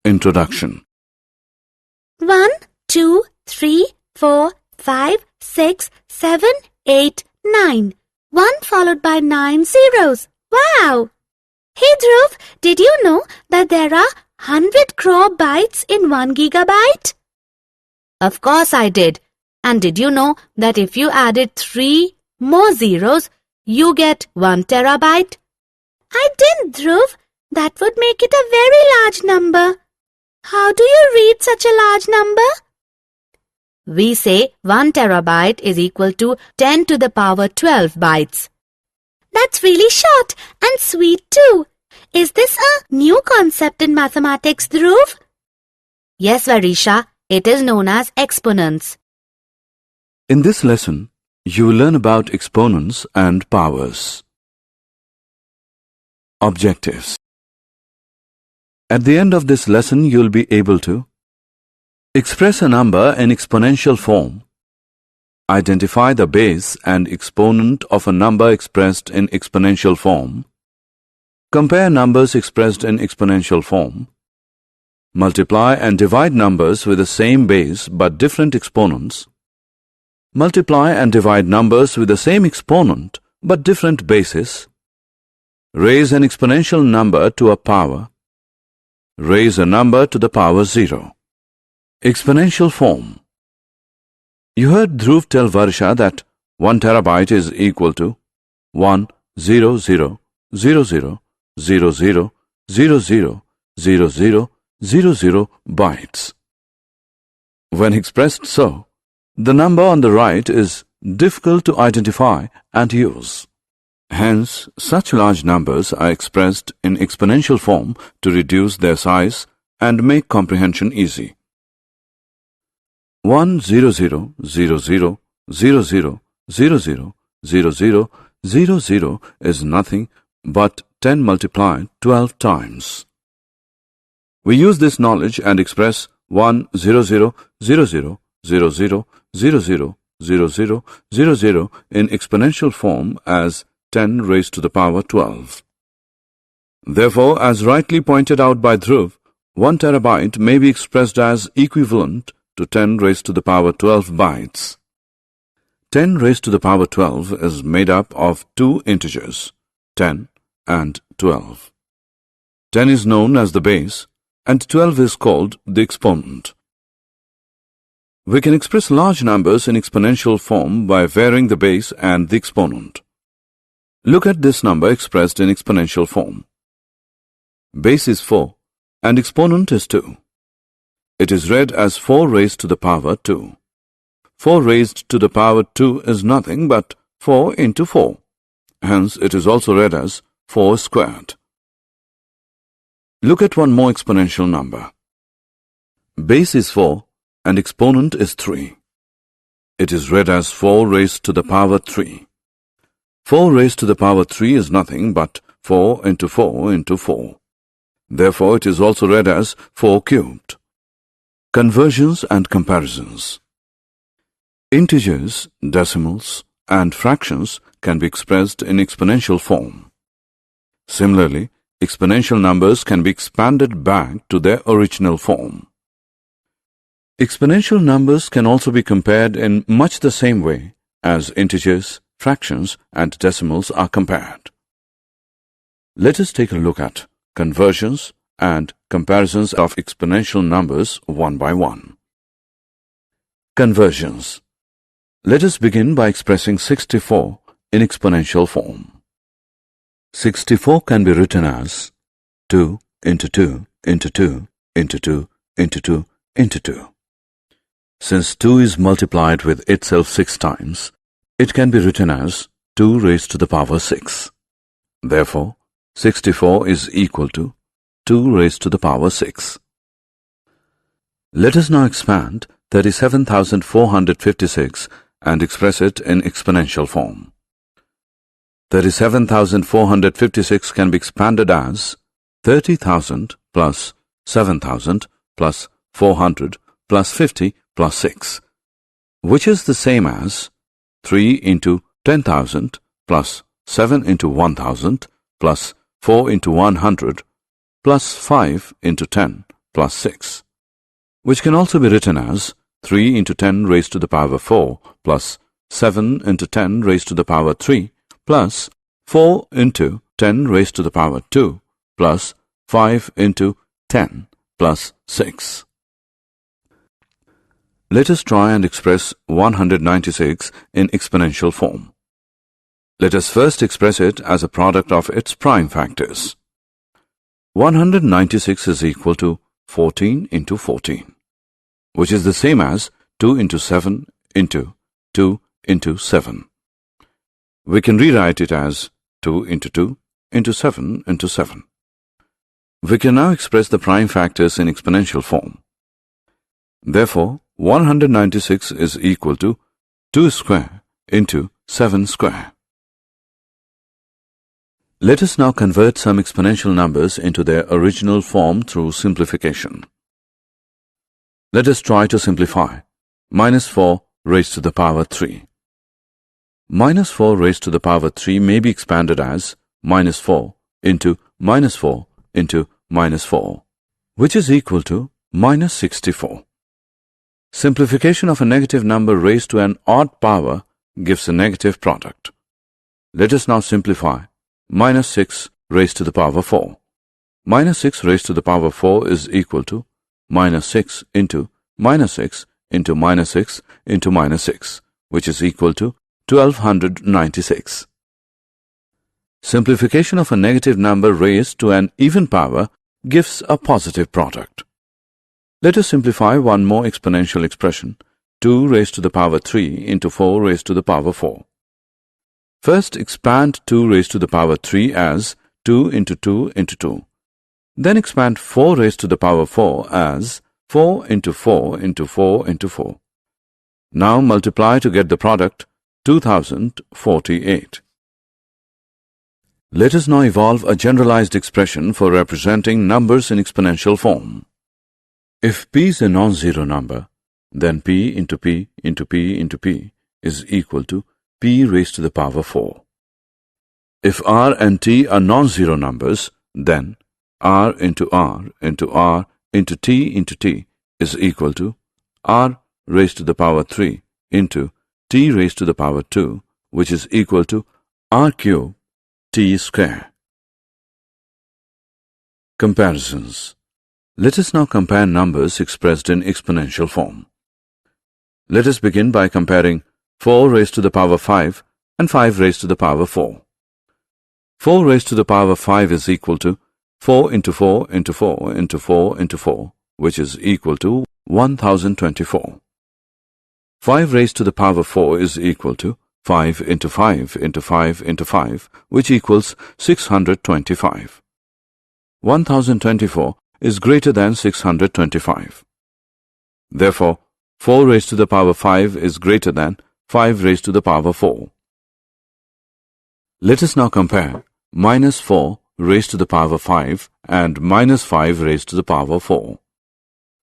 Introduction. 1, 2, 3, 4, 5, 6, 7, 8, 9. 1 followed by 9 zeros. Wow! Hey Dhruv, did you know that there are 100 crore bytes in 1 gigabyte? Of course I did. And did you know that if you added 3 more zeros, you get 1 terabyte? I didn't, Dhruv. That would make it a very large number. How do you read such a large number? We say 1 terabyte is equal to 10 to the power 12 bytes. That's really short and sweet too. Is this a new concept in mathematics, Dhruv? Yes, Varisha. It is known as exponents. In this lesson, you will learn about exponents and powers. Objectives. At the end of this lesson, you will be able to express a number in exponential form, identify the base and exponent of a number expressed in exponential form, compare numbers expressed in exponential form, multiply and divide numbers with the same base but different exponents, multiply and divide numbers with the same exponent but different bases, raise an exponential number to a power, raise a number to the power 0. Exponential form. You heard Dhruv tell Varsha that 1 terabyte is equal to 1 0 0 0 0 0 0 0 0 0 0 0 0 bytes. When expressed so, the number on the right is difficult to identify and use. Hence, such large numbers are expressed in exponential form to reduce their size and make comprehension easy. 1 0 0 0 0 0 0 0 0 0 0 0 0 is nothing but 10 multiplied 12 times. We use this knowledge and express 1 0 0 0 0 0 0 0 0 0 0 0 0 in exponential form as 10 raised to the power 12. Therefore, as rightly pointed out by Dhruv, 1 terabyte may be expressed as equivalent to 10 raised to the power 12 bytes. 10 raised to the power 12 is made up of two integers, 10 and 12. 10 is known as the base, and 12 is called the exponent. We can express large numbers in exponential form by varying the base and the exponent. Look at this number expressed in exponential form. Base is 4 and exponent is 2. It is read as 4 raised to the power 2. 4 raised to the power 2 is nothing but 4 into 4. Hence, it is also read as 4 squared. Look at one more exponential number. Base is 4 and exponent is 3. It is read as 4 raised to the power 3. 4 raised to the power 3 is nothing but 4 into 4 into 4. Therefore, it is also read as 4 cubed. Conversions and comparisons. Integers, decimals, and fractions can be expressed in exponential form. Similarly, exponential numbers can be expanded back to their original form. Exponential numbers can also be compared in much the same way as integers, fractions, and decimals are compared. Let us take a look at conversions and comparisons of exponential numbers one by one. Conversions. Let us begin by expressing 64 in exponential form. 64 can be written as 2 into 2 into 2 into 2 into 2 into 2. Since 2 is multiplied with itself 6 times, it can be written as 2 raised to the power 6. Therefore, 64 is equal to 2 raised to the power 6. Let us now expand 37,456 and express it in exponential form. 37,456 can be expanded as 30,000 plus 7,000 plus 400 plus 50 plus 6, which is the same as 3 into 10,000 plus 7 into 1,000 plus 4 into 100 plus 5 into 10 plus 6, which can also be written as 3 into 10 raised to the power 4 plus 7 into 10 raised to the power 3 plus 4 into 10 raised to the power 2 plus 5 into 10 plus 6. Let us try and express 196 in exponential form. Let us first express it as a product of its prime factors. 196 is equal to 14 into 14, which is the same as 2 into 7 into 2 into 7. We can rewrite it as 2 into 2 into 7 into 7. We can now express the prime factors in exponential form. Therefore, 196 is equal to 2 square into 7 square. Let us now convert some exponential numbers into their original form through simplification. Let us try to simplify. Minus 4 raised to the power 3. Minus 4 raised to the power 3 may be expanded as minus 4 into minus 4 into minus 4, which is equal to minus 64. Simplification of a negative number raised to an odd power gives a negative product. Let us now simplify. Minus 6 raised to the power 4. Minus 6 raised to the power 4 is equal to minus 6 into minus 6 into minus 6 into minus 6, which is equal to 1296. Simplification of a negative number raised to an even power gives a positive product. Let us simplify one more exponential expression, 2 raised to the power 3 into 4 raised to the power 4. First expand 2 raised to the power 3 as 2 into 2 into 2. Then expand 4 raised to the power 4 as 4 into 4 into 4 into 4. Now multiply to get the product 2048. Let us now evolve a generalized expression for representing numbers in exponential form. If p is a non-zero number, then p into p into p into p is equal to p raised to the power 4. If r and t are non-zero numbers, then r into r into r into t is equal to r raised to the power 3 into t raised to the power 2, which is equal to r cube t square. Comparisons. Let us now compare numbers expressed in exponential form. Let us begin by comparing 4 raised to the power 5 and 5 raised to the power 4. 4 raised to the power 5 is equal to 4 into 4 into 4 into 4 into 4, which is equal to 1024. 5 raised to the power 4 is equal to 5 into 5 into 5 into 5, which equals 625. 1024 is greater than 625. Therefore, 4 raised to the power 5 is greater than 5 raised to the power 4. Let us now compare minus 4 raised to the power 5 and minus 5 raised to the power 4.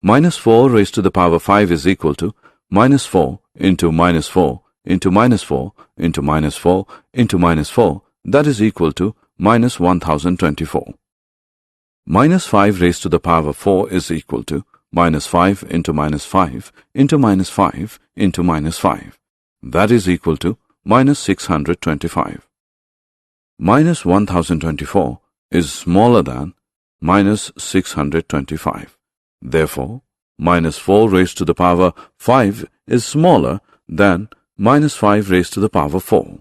Minus 4 raised to the power 5 is equal to minus 4 into minus 4 into minus 4 into minus 4 into minus 4, that is equal to minus 1024. Minus 5 raised to the power 4 is equal to minus 5 into minus 5 into minus 5 into minus 5. That is equal to minus 625. Minus 1024 is smaller than minus 625. Therefore, minus 4 raised to the power 5 is smaller than minus 5 raised to the power 4.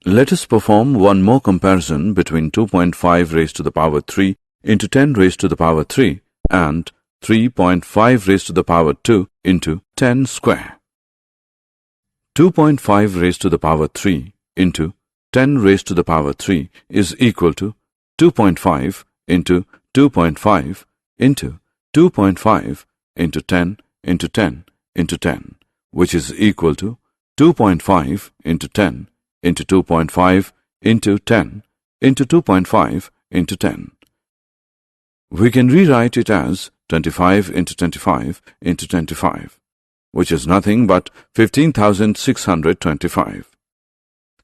Let us perform one more comparison between 2.5 raised to the power 3 into 10 raised to the power 3 and 3.5 raised to the power 2 into 10 square. 2.5 raised to the power 3 into 10 raised to the power 3 is equal to 2.5 into 2.5 into 2.5 into 10 into 10 into 10, which is equal to 2.5 into 10 into 2.5 into 10 into 2.5 into 10. We can rewrite it as 25 into 25 into 25, which is nothing but 15,625.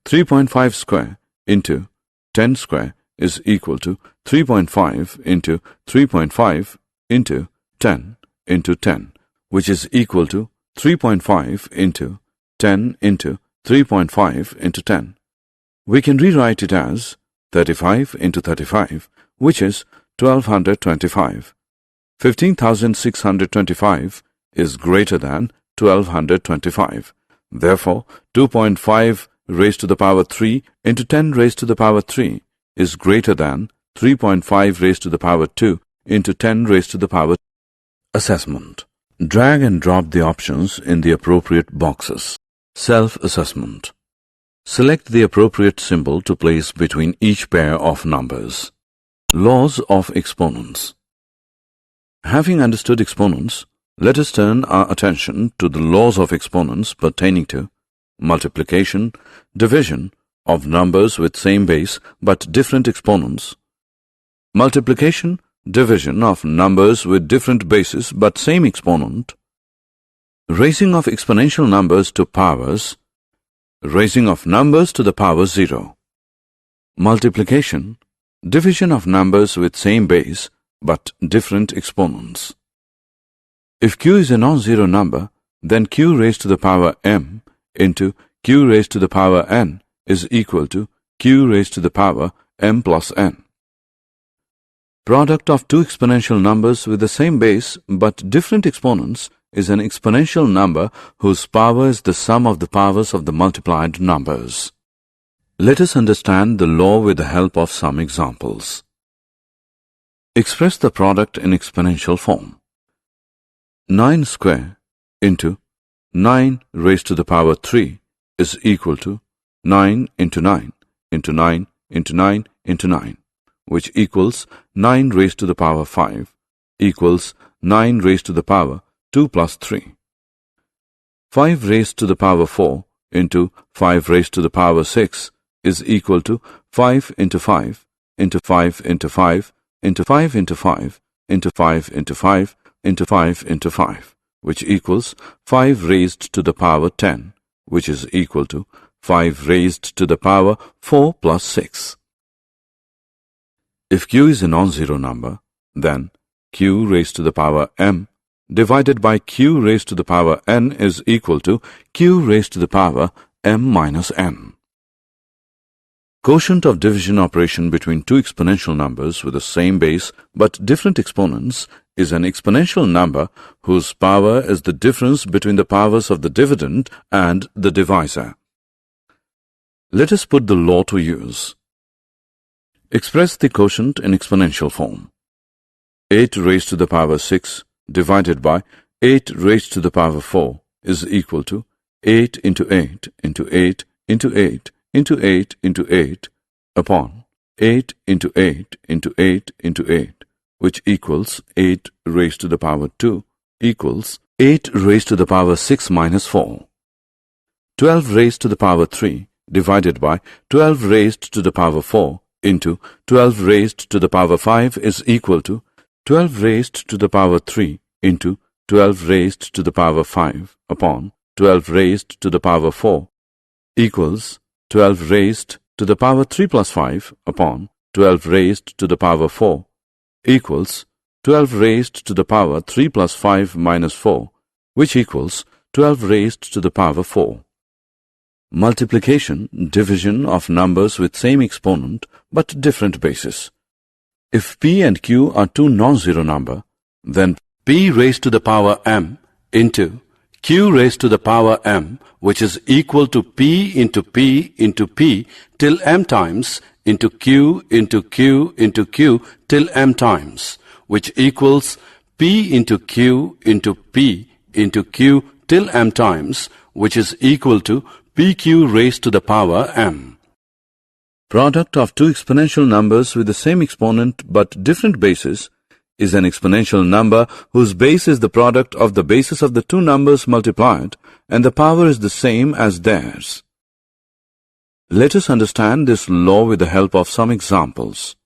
3.5 square into 10 square is equal to 3.5 into 3.5 into 10 into 10, which is equal to 3.5 into 10 into 3.5 into 10. We can rewrite it as 35 into 35, which is 1225. 15,625 is greater than 1225. Therefore, 2.5 raised to the power 3 into 10 raised to the power 3 is greater than 3.5 raised to the power 2 into 10 raised to the power 2. Assessment. Drag and drop the options in the appropriate boxes. Self-assessment. Select the appropriate symbol to place between each pair of numbers. Laws of exponents. Having understood exponents, let us turn our attention to the laws of exponents pertaining to multiplication, division of numbers with same base but different exponents, multiplication, division of numbers with different bases but same exponent, raising of exponential numbers to powers, raising of numbers to the power 0, multiplication, division of numbers with same base but different exponents. If q is a non-zero number, then q raised to the power m into q raised to the power n is equal to q raised to the power m plus n. Product of two exponential numbers with the same base but different exponents is an exponential number whose power is the sum of the powers of the multiplied numbers. Let us understand the law with the help of some examples. Express the product in exponential form. 9 square into 9 raised to the power 3 is equal to 9 into 9 into 9 into 9 into 9, which equals 9 raised to the power 5 equals 9 raised to the power 2 plus 3. 5 raised to the power 4 into 5 raised to the power 6 is equal to 5 into 5 into 5 into 5 into 5 into 5 into 5 into 5 into 5 into 5, which equals 5 raised to the power 10, which is equal to 5 raised to the power 4 plus 6. If q is a non-zero number, then q raised to the power m divided by q raised to the power n is equal to q raised to the power m minus n. Quotient of division operation between two exponential numbers with the same base but different exponents is an exponential number whose power is the difference between the powers of the dividend and the divisor. Let us put the law to use. Express the quotient in exponential form. 8 raised to the power 6 divided by 8 raised to the power 4 is equal to 8 into 8 into 8 into 8 into 8 into 8 upon 8 into 8 into 8 into 8, which equals 8 raised to the power 2 equals 8 raised to the power 6 minus 4. 12 raised to the power 3 divided by 12 raised to the power 4 into 12 raised to the power 5 is equal to 12 raised to the power 3 into 12 raised to the power 5 upon 12 raised to the power 4 equals 12 raised to the power 3 plus 5 upon 12 raised to the power 4 equals 12 raised to the power 3 plus 5 minus 4, which equals 12 raised to the power 4. Multiplication, division of numbers with same exponent but different bases. If p and q are two non-zero number, then p raised to the power m into q raised to the power m, which is equal to p into p into p till m times into q into q into q till m times, which equals p into q into p into q till m times, which is equal to pq raised to the power m. Product of two exponential numbers with the same exponent but different bases is an exponential number whose base is the product of the bases of the two numbers multiplied and the power is the same as theirs. Let us understand this law with the help of some examples.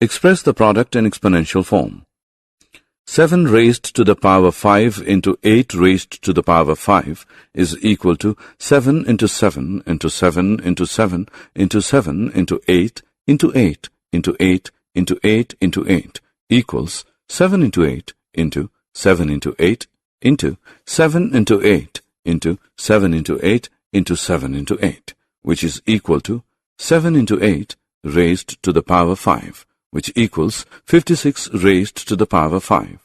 Express the product in exponential form. 7 raised to the power 5 into 8 raised to the power 5 is equal to 7 into 7 into 7 into 7 into 7 into 8 into 8 into 8 into 8 into 8 equals 7 into 8 into 7 into 8 into 7 into 8 into 7 into 8 into 7 into 8, which is equal to 7 into 8 raised to the power 5, which equals 56 raised to the power 5.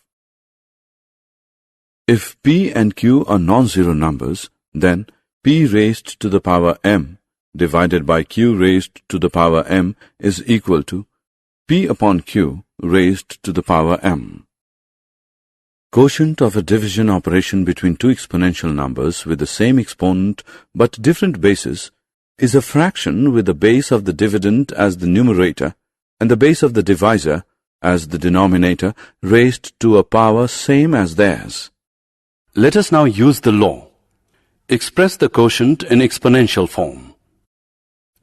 If p and q are non-zero numbers, then p raised to the power m divided by q raised to the power m is equal to p upon q raised to the power m. Quotient of a division operation between two exponential numbers with the same exponent but different bases is a fraction with the base of the dividend as the numerator and the base of the divisor as the denominator raised to a power same as theirs. Let us now use the law. Express the quotient in exponential form.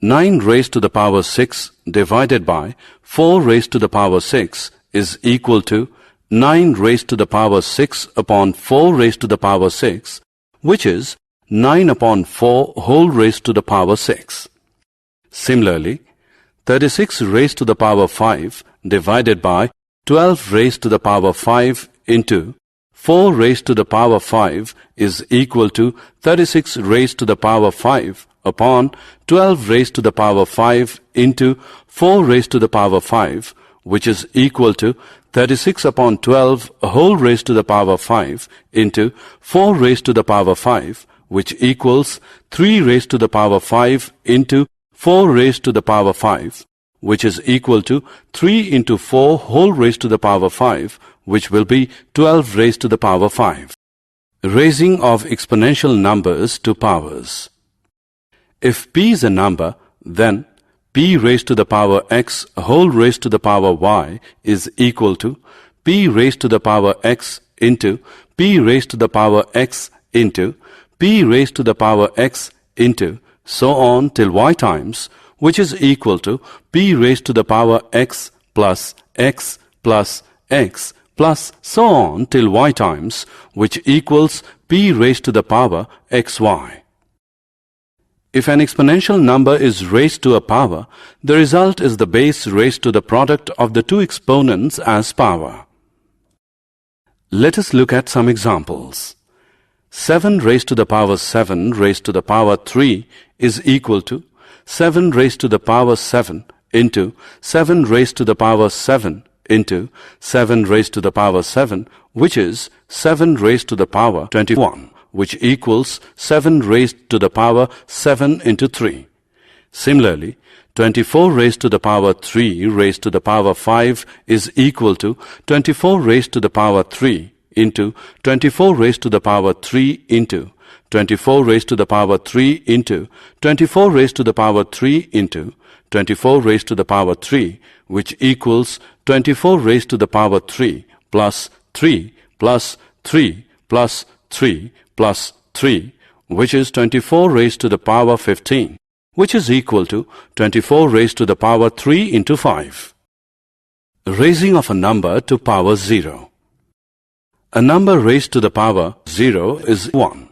9 raised to the power 6 divided by 4 raised to the power 6 is equal to 9 raised to the power 6 upon 4 raised to the power 6, which is 9 upon 4 whole raised to the power 6. Similarly, 36 raised to the power 5 divided by 12 raised to the power 5 into 4 raised to the power 5 is equal to 36 raised to the power 5 upon 12 raised to the power 5 into 4 raised to the power 5, which is equal to 36 upon 12 whole raised to the power 5 into 4 raised to the power 5, which equals 3 raised to the power 5 into 4 raised to the power 5, which is equal to 3 into 4 whole raised to the power 5, which will be 12 raised to the power 5. Raising of exponential numbers to powers. If p is a number, then p raised to the power x whole raised to the power y is equal to p raised to the power x into p raised to the power x into p raised to the power x into so on till y times, which is equal to p raised to the power x plus x plus x plus so on till y times, which equals p raised to the power xy. If an exponential number is raised to a power, the result is the base raised to the product of the two exponents as power. Let us look at some examples. 7 raised to the power 7 raised to the power 3 is equal to 7 raised to the power 7 into 7 raised to the power 7 into 7 raised to the power 7, which is 7 raised to the power 21. Which equals 7 raised to the power 7 into 3. Similarly, 24 raised to the power 3 raised to the power 5 is equal to 24 raised to the power 3 into 24 raised to the power 3 into 24 raised to the power 3 into 24 raised to the power 3 into 24 raised to the power 3, which equals 24 raised to the power 3 plus 3 plus 3 plus 3 plus 3, which is 24 raised to the power 15, which is equal to 24 raised to the power 3 into 5. Raising of a number to power 0. A number raised to the power 0 is 1.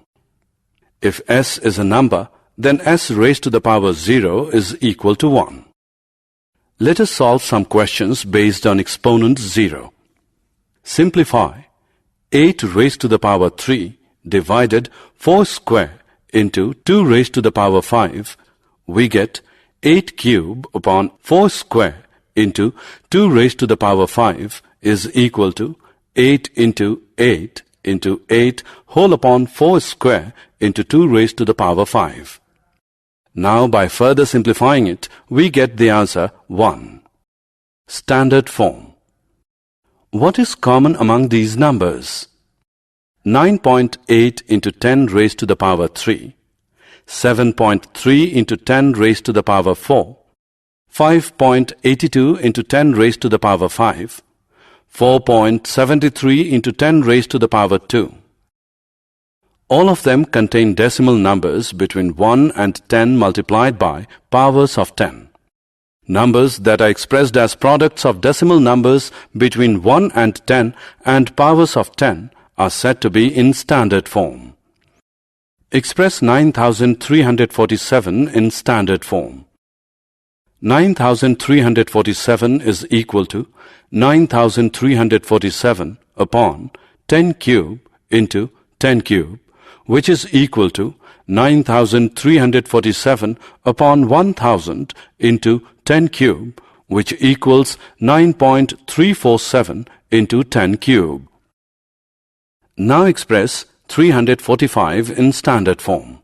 If s is a number, then s raised to the power 0 is equal to 1. Let us solve some questions based on exponent 0. Simplify 8 raised to the power 3 divided 4 square into 2 raised to the power 5, we get 8 cube upon 4 square into 2 raised to the power 5 is equal to 8 into 8 into 8 whole upon 4 square into 2 raised to the power 5. Now by further simplifying it, we get the answer 1. Standard form. What is common among these numbers? 9.8 into 10 raised to the power 3, 7.3 into 10 raised to the power 4, 5.82 into 10 raised to the power 5, 4.73 into 10 raised to the power 2. All of them contain decimal numbers between 1 and 10 multiplied by powers of 10. Numbers that are expressed as products of decimal numbers between 1 and 10 and powers of 10 are said to be in standard form. Express 9347 in standard form. 9347 is equal to 9347 upon 10 cube into 10 cube, which is equal to 9347 upon 1000 into 10 cube, which equals 9.347 into 10 cube. Now express 345 in standard form.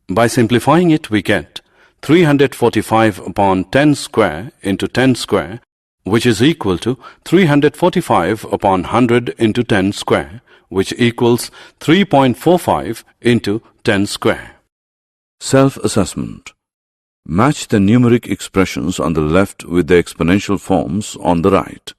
By simplifying it, we get 345 upon 10 square into 10 square, which is equal to 345 upon 100 into 10 square, which equals 3.45 into 10 square. Self-assessment. Match the numeric expressions on the left with the exponential forms on the right.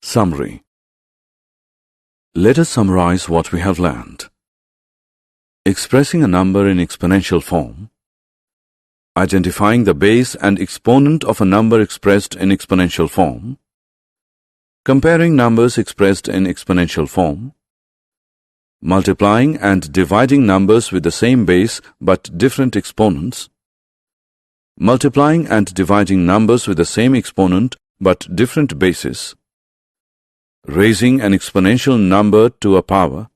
Summary. Let us summarize what we have learned. Expressing a number in exponential form. Identifying the base and exponent of a number expressed in exponential form. Comparing numbers expressed in exponential form. Multiplying and dividing numbers with the same base but different exponents. Multiplying and dividing numbers with the same exponent but different bases. Raising an exponential number to a power.